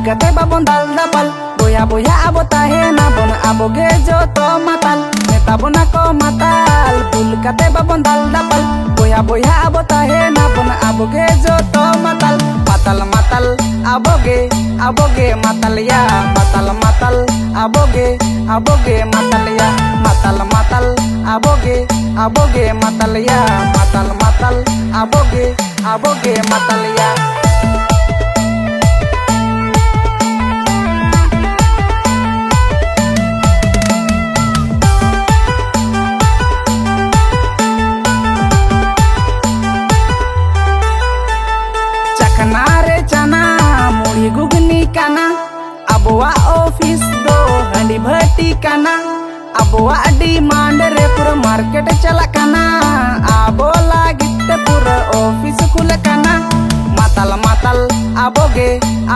kate babon dal dapal boya boya abo tahena bon abo ge joto matal metabon ako matal bul kate babon dal dapal boya boya abo tahena bon abo ge joto matal matal matal aboge matal ya matal matal aboge matal ya matal matal aboge matal ya matal matal aboge matal ya. चखना रे चना मुड़ी गुगनी काना Abwa office दो हंडी भट्टी काना Abwa demand रे पूरा market चला काना आबो लागित पूरा ऑफिस खुल काना मातल मातल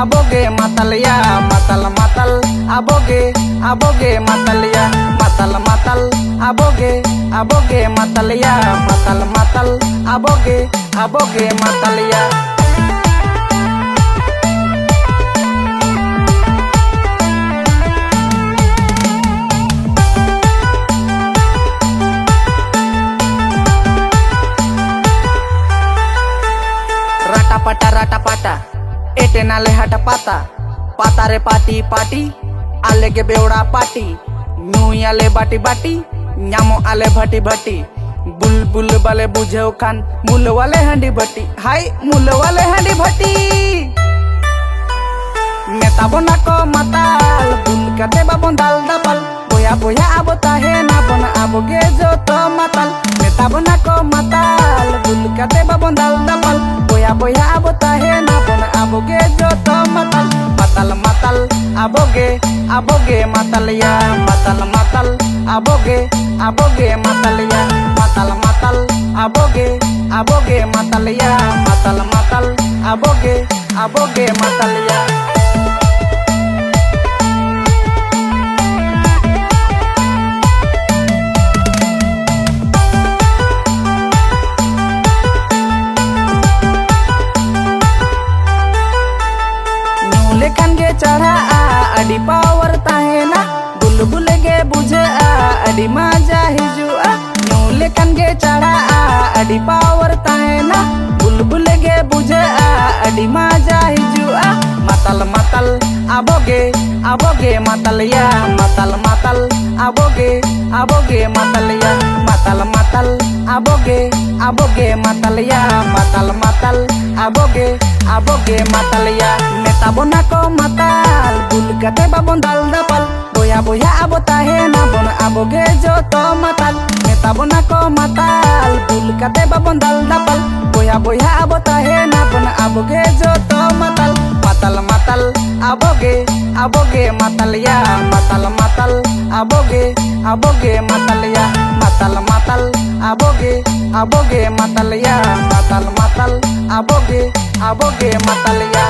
aboge matal ya matal matal aboge matal ya matal matal aboge matal ya matal matal aboge matal ya. Rata pata ete nale hata pata re pati ale ge beoda pati nui ale bati nyamo ale bhati बुलबुल वाले बुझे खान मूल वाले हंडी भट्टी हाय मूल वाले हंडी भट्टी नेता बना को माताल bull कते बाबन दाल दपल बोया बोया आबो ताहेना बन आबो गे जो तो माताल नेता बना को माताल बुल कते बाबन दाल दपल बोया बोया आबो ताहेना बन आबो गे जो तो माताल माताल माताल aboge matal ya matal matal aboge matal ya matal matal aboge matal ya matal matal aboge matal ya. लेखन गे चढ़ा अडी पावर ताहेना बुलबुल गे बुझे अडी मजा हिजुआ न्यू लेखन गे चढ़ा अडी पावर ताहेना बुलबुल गे बुझे अडी मजा हिजुआ मातल मातल aboge matal ya matal matal aboge matal ya matal matal aboge matal ya matal matal aboge matal ya. Neta bona ko matal bul kate babon dal dapal boya boya abo tahena bon aboge joto matal neta bona ko matal bul kate babon dal dapal boya boya abo tahena bon aboge joto matal matal matal aboge matal ya matal matal aboge matal ya matal matal aboge matal ya matal matal aboge matal ya.